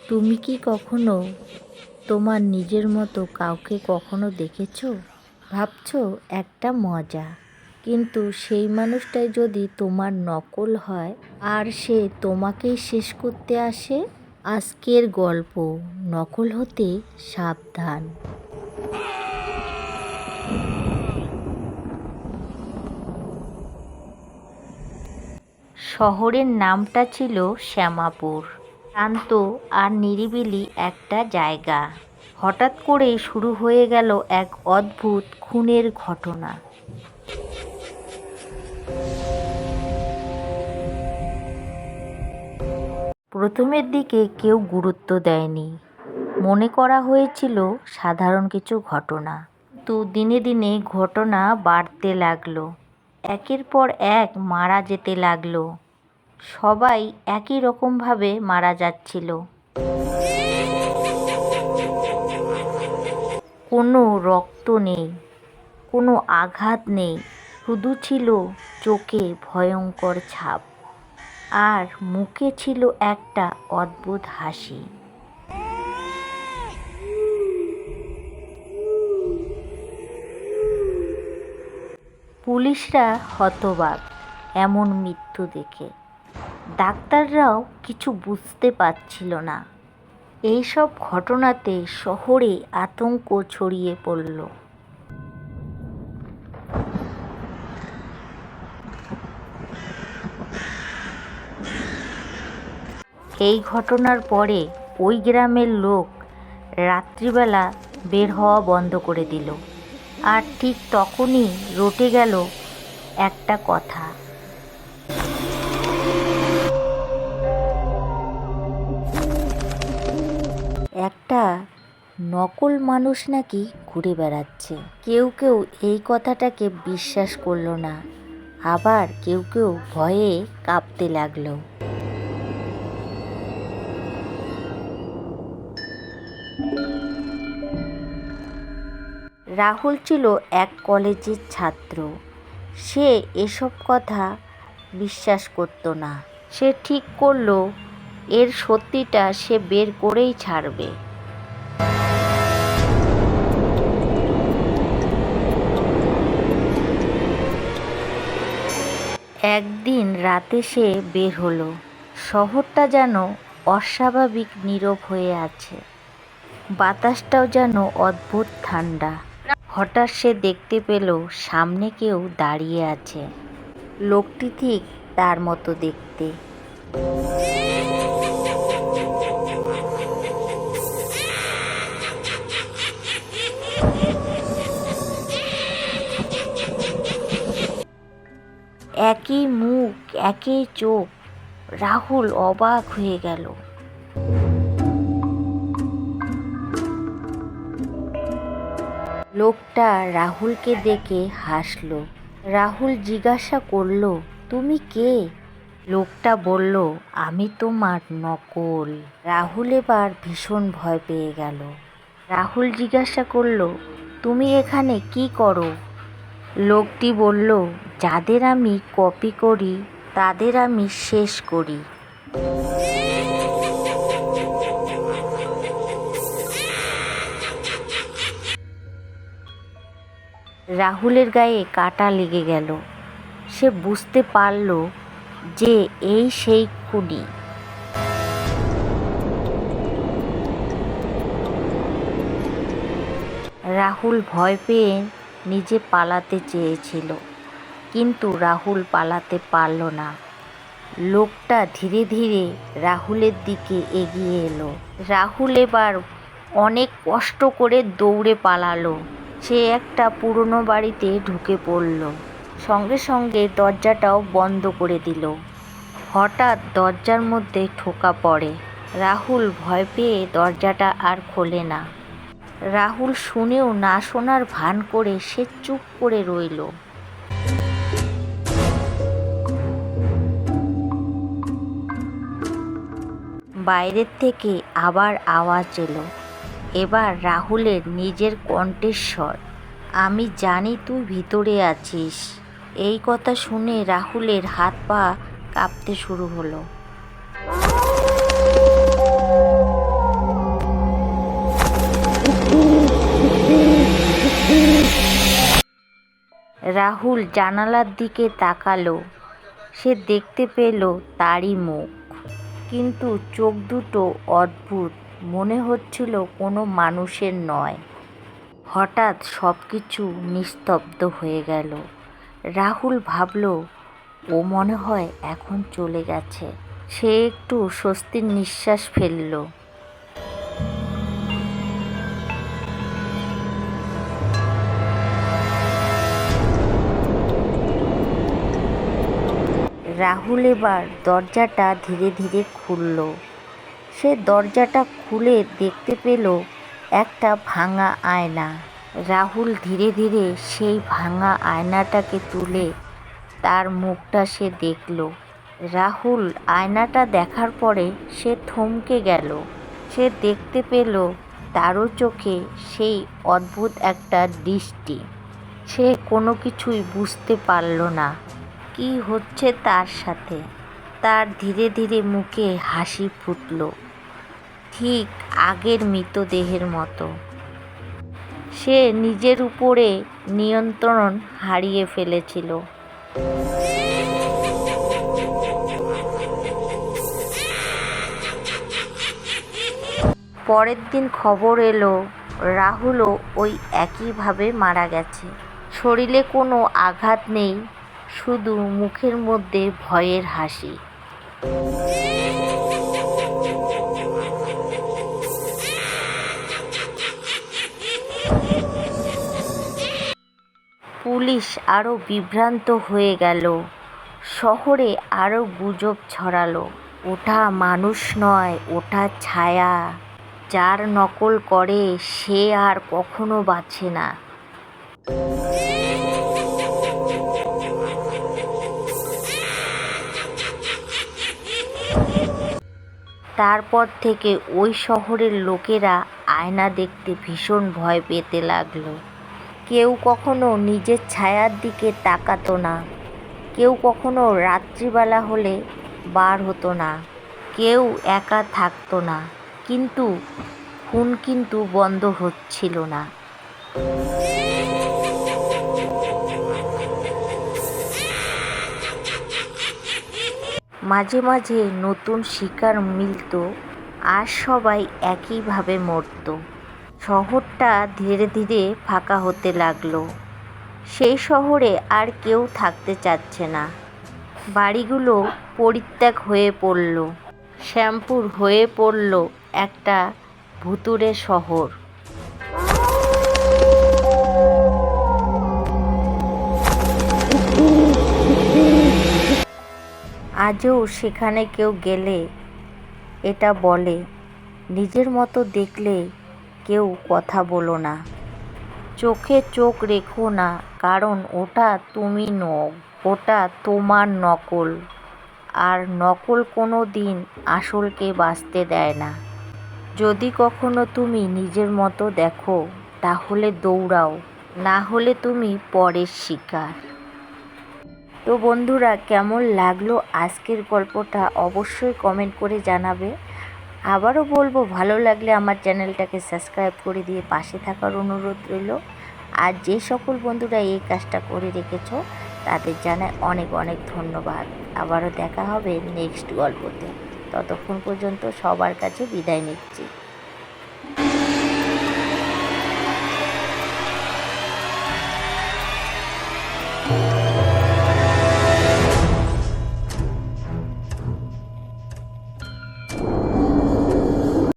তুমি কি কখনো তোমার নিজের মতো কাউকে কখনো দেখেছো? ভাবছো একটা মজা, কিন্তু সেই মানুষটাই যদি তোমার নকল হয় আর সে তোমাকেই শেষ করতে আসে। আজকের গল্প নকল হতে সাবধান। শহরের নামটা ছিল শ্যামাপুর। শান্ত আর নিরিবিলি একটা জায়গা। হঠাৎ করে শুরু হয়ে গেল এক অদ্ভুত খুনের ঘটনা। প্রথমের দিকে কেউ গুরুত্ব দেয়নি, মনে করা হয়েছিল সাধারণ কিছু ঘটনা। তো দিনে দিনে ঘটনা বাড়তে লাগলো, একের পর এক মারা যেতে লাগলো। সবাই একই রকমভাবে মারা যাচ্ছিল। কোনো রক্ত নেই, কোনো আঘাত নেই, শুধু ছিল চোখে ভয়ঙ্কর ছাপ আর মুখে ছিল একটা অদ্ভুত হাসি। পুলিশরা হতবাক এমন মৃত্যু দেখে। ডাক্তাররাও কিছু বুঝতে পারছিল না। এইসব ঘটনাতে শহরে আতঙ্ক ছড়িয়ে পড়ল। এই ঘটনার পরে ওই গ্রামের লোক রাত্রিবেলা বের হওয়া বন্ধ করে দিল। আর ঠিক তখনই রটে গেল একটা কথা। একটা নকল মানুষ নাকি ঘুরে বেড়াচ্ছে। কেউ কেউ এই কথাটাকে বিশ্বাস করলো না, আবার কেউ কেউ ভয়ে কাঁপতে লাগলো। রাহুল ছিল এক কলেজের ছাত্র। সে এসব কথা বিশ্বাস করতো না। সে ঠিক করলো এর সত্যিটা সে বের করেই ছাড়বে। একদিন রাতে সে বের হলো। শহরটা যেন অস্বাভাবিক নীরব হয়ে আছে, বাতাসটাও যেন অদ্ভুত ঠান্ডা। হঠাৎ সে দেখতে পেল সামনে কেউ দাঁড়িয়ে আছে। লোকটি ঠিক তার মতো দেখতে। একই মুখ, একই চোখ। রাহুল অবাক হয়ে গেল। লোকটা রাহুলকে দেখে হাসলো। রাহুল জিজ্ঞাসা করলো, তুমি কে? লোকটা বলল, আমি তোমার নকল। রাহুল এবার ভীষণ ভয় পেয়ে গেল। রাহুল জিজ্ঞাসা করলো, তুমি এখানে কি করো? লোকটি বলল, যাদের আমি কপি করি তাদের আমি শেষ করি। রাহুলের গায়ে কাঁটা লেগে গেল। সে বুঝতে পারল যে এই সেই খুনি। রাহুল ভয় পেয়ে নিজে পালাতে চেয়েছিল, কিন্তু রাহুল পালাতে পারল না। লোকটা ধীরে ধীরে রাহুলের দিকে এগিয়ে এলো। রাহুল এবার অনেক কষ্ট করে দৌড়ে পালালো। সে একটা পুরনো বাড়িতে ঢুকে পড়ল। সঙ্গে সঙ্গে দরজাটাও বন্ধ করে দিল। হঠাৎ দরজার মধ্যে ঠোকা পড়ে। রাহুল ভয় পেয়ে দরজাটা আর খোলে না। রাহুল শুনেও না শোনার ভান করে সে চুপ করে রইল। বাইরের থেকে আবার আওয়াজ এলো। এবার রাহুলের নিজের কণ্ঠস্বর, আমি জানি তুই ভিতরে আছিস। এই কথা শুনে রাহুলের হাত পা কাঁপতে শুরু হলো। রাহুল জানালার দিকে তাকালো। সে দেখতে পেল তারই মুখ, কিন্তু চোখ দুটো অদ্ভুত, মনে হচ্ছিল কোনো মানুষের নয়। হঠাৎ সব কিছু নিস্তব্ধ হয়ে গেল। রাহুল ভাবল ও মনে হয় এখন চলে গেছে। সে একটু স্বস্তির নিঃশ্বাস ফেলল। রাহুল এবার দরজাটা ধীরে ধীরে খুলল। সে দরজাটা খুলে দেখতে পেল একটা ভাঙা আয়না। রাহুল ধীরে ধীরে সেই ভাঙা আয়নাটাকে তুলে তার মুখটা সে দেখল। রাহুল আয়নাটা দেখার পরে সে থমকে গেল। সে দেখতে পেল তারও চোখে সেই অদ্ভুত একটা দৃষ্টি। সে কোনো কিছুই বুঝতে পারল না কি হচ্ছে তার সাথে। তার ধীরে ধীরে মুখে হাসি ফুটল, ঠিক আগের মৃতদেহের মতো। সে নিজের উপরে নিয়ন্ত্রণ হারিয়ে ফেলেছিল। পরের দিন খবর এলো রাহুলও ওই একইভাবে মারা গেছে। শরীরে কোনো আঘাত নেই, শুধু মুখের মধ্যে ভয়ের হাসি। পুলিশ আরও বিভ্রান্ত হয়ে গেল। শহরে আরও গুজব ছড়ালো, ওটা মানুষ নয়, ওটা ছায়া। যার নকল করে সে আর কখনো বাঁচে না। তারপর থেকে ওই শহরের লোকেরা আয়না দেখতে ভীষণ ভয় পেতে লাগলো। কেউ কখনো নিজের ছায়ার দিকে তাকাতো না, কেউ কখনো রাত্রিবেলা হলে বার হতো না, কেউ একা থাকতো না। কিন্তু খুন কিন্তু বন্ধ হচ্ছিল না। মাঝে মাঝে নতুন শিকার মিলত, আর সবাই একইভাবে মরত। শহরটা ধীরে ধীরে ফাঁকা হতে লাগলো। সেই শহরে আর কেউ থাকতে চাচ্ছে না। বাড়িগুলো পরিত্যাগ হয়ে পড়ল, শ্যামপুর হয়ে পড়ল একটা ভুতুড়ে শহর। আজও সেখানে কেউ গেলে এটা বলে, নিজের মতো দেখলে কেউ কথা বলো না, চোখে চোখ রেখো না, কারণ ওটা তুমি নও, ওটা তোমার নকল। আর নকল কোনো দিন আসলকে বাঁচতে দেয় না। যদি কখনো তুমি নিজের মতো দেখো, তাহলে দৌড়াও, না হলে তুমি পরের শিকার। তো বন্ধুরা, কেমন লাগলো আজকের গল্পটা অবশ্যই কমেন্ট করে জানাবে। আবারও বলবো, ভালো লাগলে আমার চ্যানেলটাকে সাবস্ক্রাইব করে দিয়ে পাশে থাকার অনুরোধ রইল। আর যে সকল বন্ধুরা এই কাজটা করে রেখেছো তাদের জানাই অনেক অনেক ধন্যবাদ। আবারও দেখা হবে নেক্সট গল্পতে। ততক্ষণ পর্যন্ত সবার কাছে বিদায় নিচ্ছি।